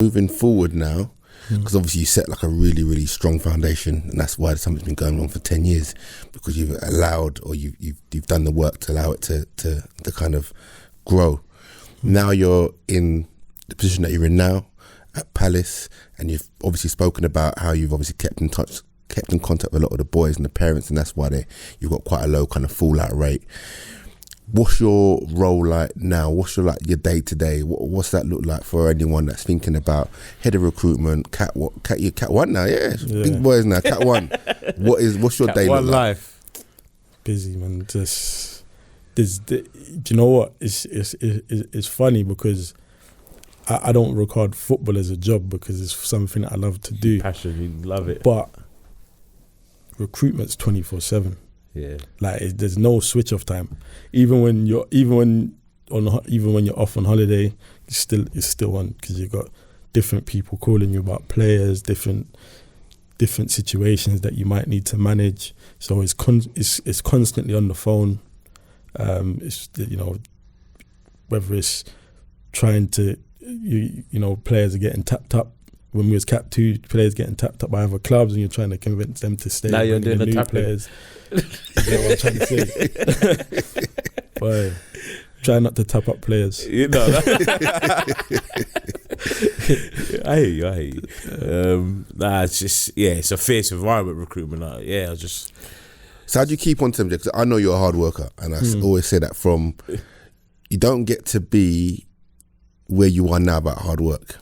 Moving forward now, because obviously you set like a really, really strong foundation, and that's why something's been going on for 10 years, because you've allowed, or you've done the work to allow it to kind of grow. Now you're in the position that you're in now at Palace, and you've obviously spoken about how you've obviously kept in contact with a lot of the boys and the parents, and that's why you've got quite a low kind of fallout rate. What's your role like now? What's your day to day? What's that look like for anyone that's thinking about head of recruitment, cat one now? Yeah, big boys now, cat one. What's your day look like? Life. Busy, man. Do you know what? It's funny because I don't regard football as a job because it's something that I love to do. Passion, you love it. But recruitment's 24/7. Yeah, like there's no switch off time. Even when you're off on holiday, it's still on, because you've got different people calling you about players, different situations that you might need to manage. So it's constantly on the phone. It's, you know, whether it's trying to players are getting tapped up. When we was Cap 2, players getting tapped up by other clubs, and you're trying to convince them to stay. Now you're doing the new tapping. Players. You know what I'm trying to say? Boy, try not to tap up players. You know that. I hear you. It's just, it's a fierce environment, recruitment. So how do you keep on to them? Because I know you're a hard worker, and I always say that you don't get to be where you are now about hard work.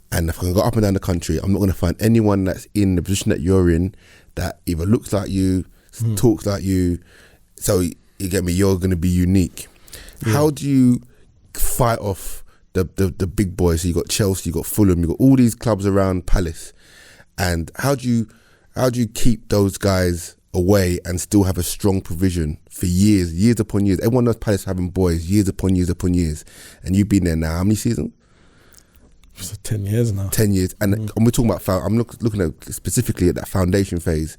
And if I can go up and down the country, I'm not going to find anyone that's in the position that you're in that either looks like you, talks like you. So you get me, you're going to be unique. How do you fight off the big boys? So you got Chelsea, you got Fulham, you got all these clubs around Palace, and how do you keep those guys away and still have a strong provision for years upon years? Everyone knows Palace having boys years upon years, and you've been there now how many seasons? 10 years now. 10 years, and we're talking about. I'm looking at specifically at that foundation phase.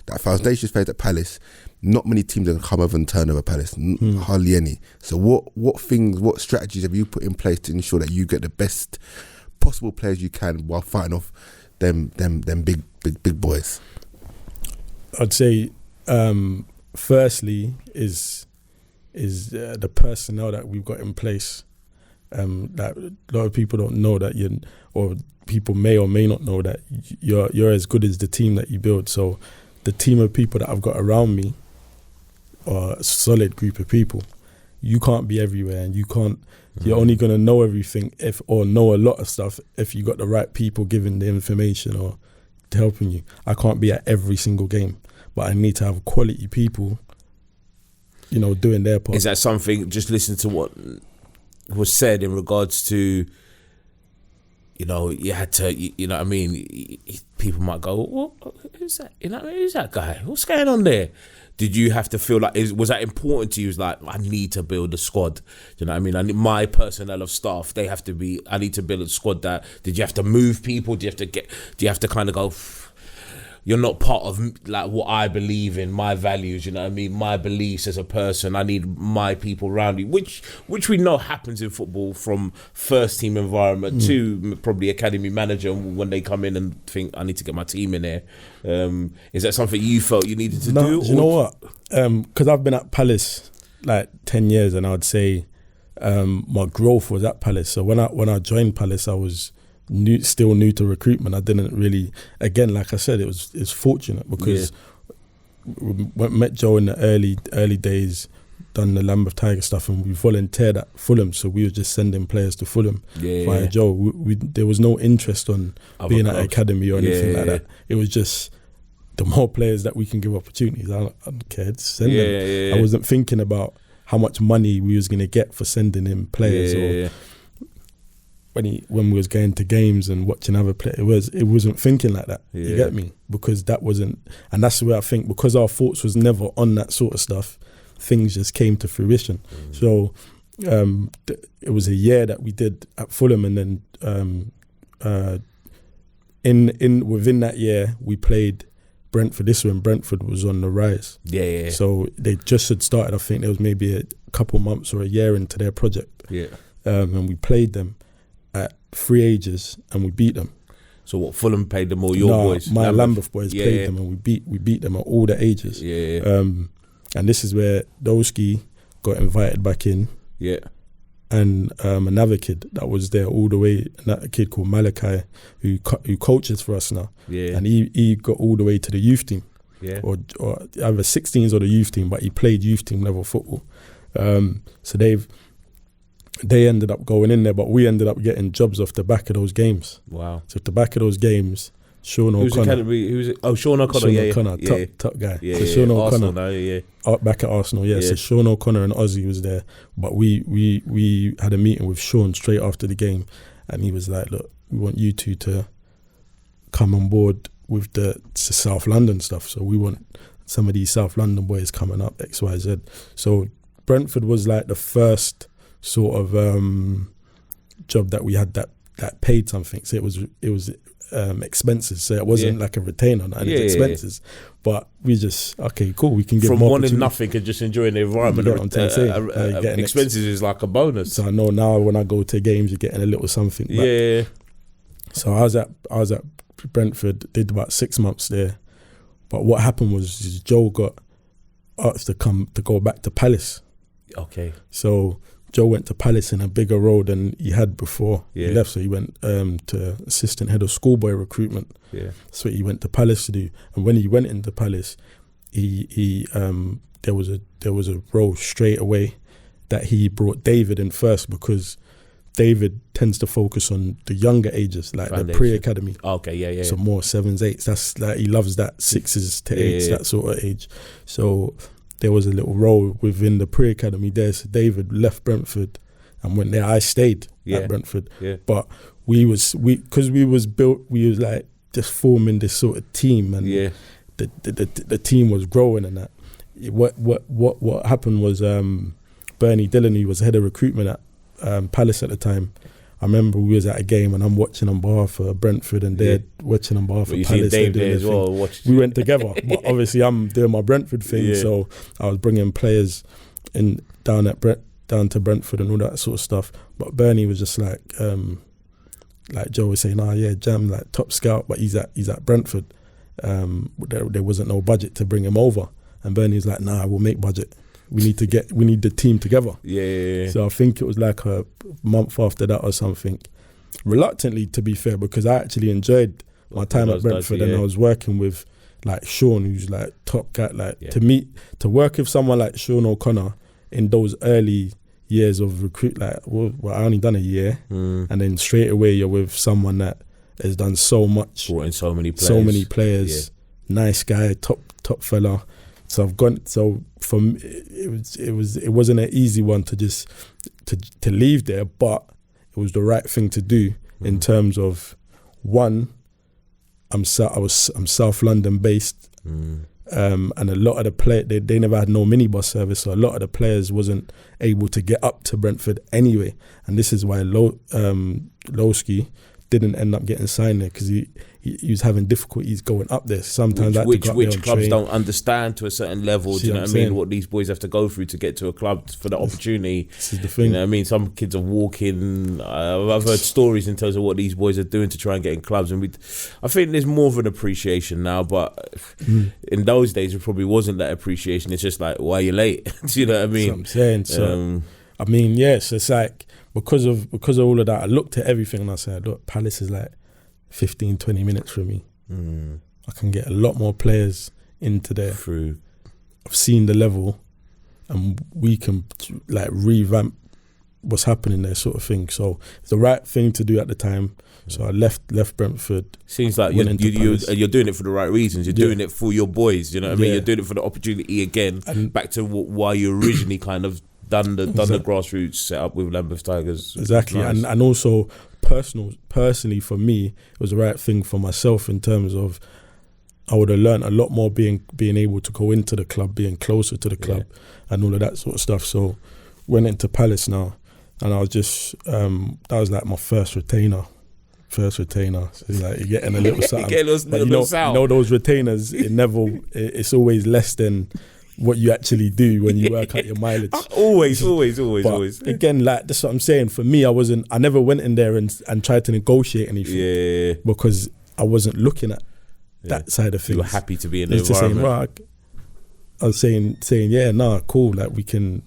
That foundation phase at Palace. Not many teams are going to come over and turn over Palace. Hardly any. So what strategies have you put in place to ensure that you get the best possible players you can while fighting off them big boys? I'd say, firstly, is the personnel that we've got in place. That a lot of people don't know that or people may or may not know that you're as good as the team that you build. So the team of people that I've got around me are a solid group of people. You can't be everywhere, and you can't. You're only gonna know everything or know a lot of stuff if you got the right people giving the information or helping you. I can't be at every single game, but I need to have quality people, doing their part. Is that something? Just listen to what was said in regards to, you had to, what I mean, people might go, well, who's that? Who's that guy? What's going on there? Did you have to feel like, was that important to you? It was like, I need to build a squad. You know what I mean? I need my personnel of staff, I need to build a squad that, did you have to move people? Do you have to kind of go, you're not part of like what I believe in, my values, you know what I mean, my beliefs as a person. I need my people around me, which we know happens in football, from first team environment to probably academy manager when they come in and think, I need to get my team in there. Is that something you felt you needed to do? You know what? Because I've been at Palace like 10 years, and I would say my growth was at Palace. So when I joined Palace, I was still new to recruitment. I didn't really, again, like I said, it's fortunate because we met Joe in the early days, done the Lambeth Tiger stuff, and we volunteered at Fulham, so we were just sending players to Fulham via Joe. There was no interest on being at academy or anything like that. It was just the more players that we can give opportunities. I don't care, just send them. I wasn't thinking about how much money we was going to get for sending in players when we was going to games and watching other players, it wasn't thinking like that. You get me? Because that wasn't, and that's where I think, because our thoughts was never on that sort of stuff, things just came to fruition. So it was a year that we did at Fulham, and then within that year we played Brentford. This when Brentford was on the rise. So they just had started. I think there was maybe a couple months or a year into their project. And we played them 3 ages and we beat them. So what, Fulham played them or your boys? My Lambeth boys played them, and we beat them at all the ages. And this is where Dolski got invited back in. Yeah. And another kid that was there all the way, a kid called Malachi, who coaches for us now. Yeah. And he got all the way to the youth team. Yeah. Or either 16s or the youth team, but he played youth team level football. So they ended up going in there, but we ended up getting jobs off the back of those games. Wow. So off the back of those games, Sean O'Connor. Who's it? Oh, Sean O'Connor. Sean O'Connor, top guy. Yeah, so Sean O'Connor, Arsenal, back at Arsenal. Yeah. So Sean O'Connor and Ozzy was there, but we had a meeting with Sean straight after the game, and he was like, "Look, we want you two to come on board with the South London stuff. So we want some of these South London boys coming up, X, Y, Z." So Brentford was like the first sort of job that we had that paid something. So it was expenses. So it wasn't like a retainer and it's expenses. But we just, okay, cool, we can give from more wanting nothing and just enjoying the environment. Expenses is like a bonus. So I know now when I go to games, you're getting a little something back. Yeah. So I was at Brentford, did about 6 months there. But what happened was Joe got asked to go back to Palace. Okay. So Joe went to Palace in a bigger role than he had before he left. So he went to assistant head of schoolboy recruitment. Yeah. So he went to Palace to do. And when he went into Palace, he there was a role straight away that he brought David in first, because David tends to focus on the younger ages, like the pre-academy. Okay, yeah. So more 7s, 8s. That's like, he loves that 6s to 8s, that sort of age. So there was a little role within the pre-academy there. So David left Brentford and went there. I stayed at Brentford. Yeah. But we was like just forming this sort of team, and the team was growing and that. What happened was Bernie Dillon, who was head of recruitment at Palace at the time, I remember we was at a game and I'm watching on behalf of Brentford and they're watching on behalf of Palace. Dave there as well, we went together, but obviously I'm doing my Brentford thing, so I was bringing players in down to Brentford and all that sort of stuff. But Bernie was just like Joe was saying, Jam, like top scout, but he's at Brentford. There wasn't no budget to bring him over, and Bernie was like, we'll make budget. We need the team together. Yeah. So I think it was like a month after that or something. Reluctantly, to be fair, because I actually enjoyed my time at Brentford, and I was working with like Sean, who's like top guy. Like to work with someone like Sean O'Connor in those early years of recruit. Like, I only done a year, and then straight away you're with someone that has done so much, brought in so many players. Nice guy, top fella. So I've gone. So from it wasn't an easy one to just to leave there, but it was the right thing to do in terms of, one, I'm South London based, and a lot of the players they never had no minibus service, so a lot of the players wasn't able to get up to Brentford anyway, and this is why Lowski didn't end up getting signed there, because he was having difficulties going up there. Sometimes which clubs don't understand to a certain level. Do you know what I mean? What these boys have to go through to get to a club for the opportunity. This is the thing. You know what I mean? Some kids are walking. I've heard stories in terms of what these boys are doing to try and get in clubs, and I think there's more of an appreciation now. But in those days, it probably wasn't that appreciation. It's just like, why are you late? Do you know what I mean? That's what I'm saying. So I mean, yes, it's like, because of all of that, I looked at everything and I said, look, Palace is like 15, 20 minutes from me. I can get a lot more players into there. True. I've seen the level, and we can like revamp what's happening there, sort of thing. So it's the right thing to do at the time. So I left Brentford. Seems like you're doing it for the right reasons. You're doing it for your boys. You know what I mean? You're doing it for the opportunity again. And back to why you originally kind of done the grassroots setup with Lambeth Tigers. Exactly, nice. and also personally for me, it was the right thing for myself in terms of I would have learned a lot more being able to go into the club, being closer to the club, and all of that sort of stuff. So went into Palace now, and I was just that was like my first retainer. So like you're getting a little something. You know those retainers, it's always less than what you actually do when you work out your mileage. Always. Again, like that's what I'm saying. For me, I never went in there and tried to negotiate anything. Because I wasn't looking at that side of things. You were happy to be in the it's environment. Just I was saying, yeah, nah, cool. Like we can,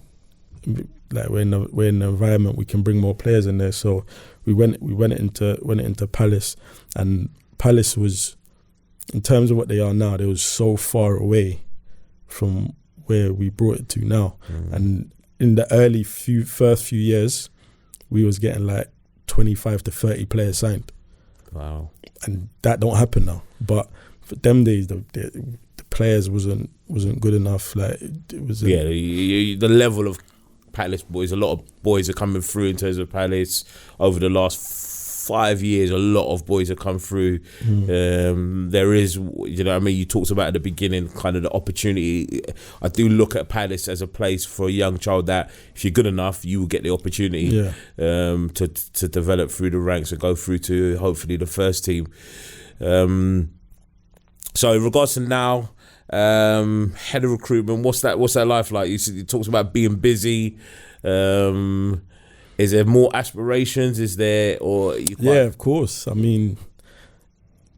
like we're in the environment. We can bring more players in there. So we went into Palace, and Palace was, in terms of what they are now, they was so far away from where we brought it to now. And in the first few years, we was getting like 25 to 30 players signed. Wow. And that don't happen now. But for them days, the players wasn't good enough. Like it was the level of Palace boys. A lot of boys are coming through in terms of Palace over the last 5 years. A lot of boys have come through. There is, you know what I mean, you talked about at the beginning kind of the opportunity. I do look at Palace as a place for a young child that if you're good enough, you will get the opportunity to develop through the ranks and go through to hopefully the first team. So in regards to now, head of recruitment, what's that life like? You talked about being busy. Is there more aspirations? Is there, or yeah, of course. I mean,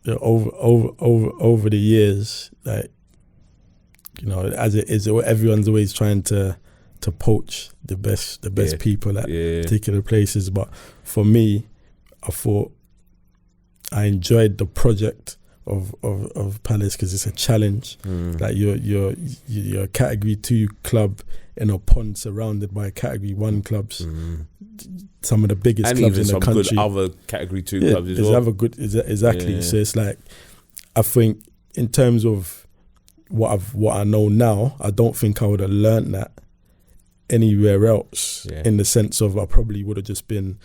over the years, like, you know, as it is, everyone's always trying to poach the best people at particular places. But for me, I thought I enjoyed the project of Palace because it's a challenge. Like you're a Category 2 club in a pond surrounded by Category 1 clubs. Some of the biggest and clubs even in the some country. Good other Category 2 clubs as well. Other good, exactly. So it's like, I think in terms of what I know now, I don't think I would have learned that anywhere else. In the sense of I probably would have just been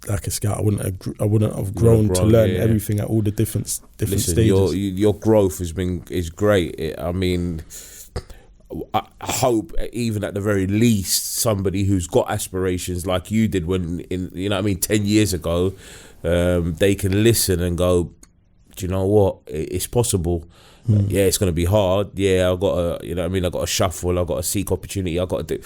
like a scout. I wouldn't have grown to learn everything at all the different stages. Your growth is great. I mean, I hope even at the very least somebody who's got aspirations like you did when 10 years ago, they can listen and go, do you know what? It's possible. Yeah, it's going to be hard. Yeah, I've got to, I got to shuffle. I've got to seek opportunity. I've got to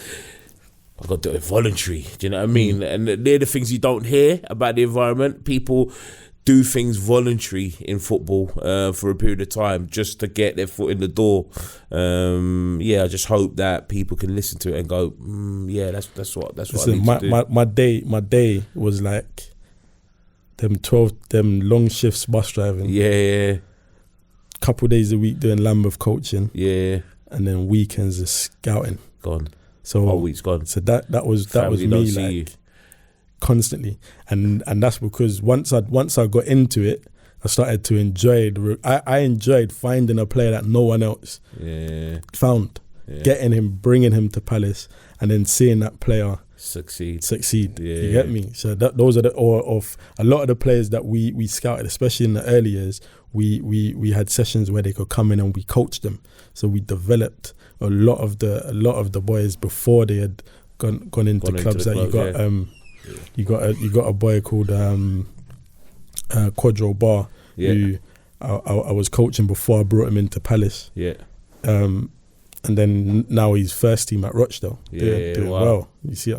do it voluntary. Do you know what I mean? And they're the things you don't hear about the environment. People do things voluntary in football for a period of time just to get their foot in the door. I just hope that people can listen to it and go, that's what I need to do. My day was like them long shifts bus driving. Yeah. Couple days a week doing Lambeth coaching. Yeah. And then weekends is scouting. Gone. So whole week's gone. So that was me, like, constantly, and that's because once I got into it, I started to enjoy I enjoyed finding a player that no one else found, getting him, bringing him to Palace, and then seeing that player succeed. You get me? So those are of a lot of the players that we scouted, especially in the early years. We had sessions where they could come in and we coached them. So we developed a lot of the boys before they had gone into clubs. You got a boy called Quadro Bar who I was coaching before I brought him into Palace. And then now he's first team at Rochdale. Doing well. You see.